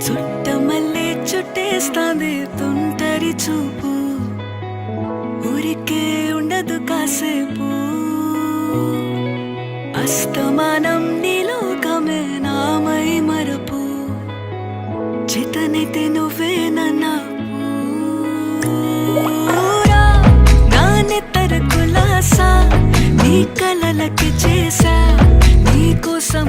చుట్టమల్లే చుట్టేస్తాంది తుంటరి చూపు, ఊరికే ఉండదు కాసేపు. అస్తమానం నీలోకమే నామై మరపు, చేతనైతే నువ్వే నన్నూరా. నానెత్తర కులాసా నీ కలలకి చేసా, నీ కోసం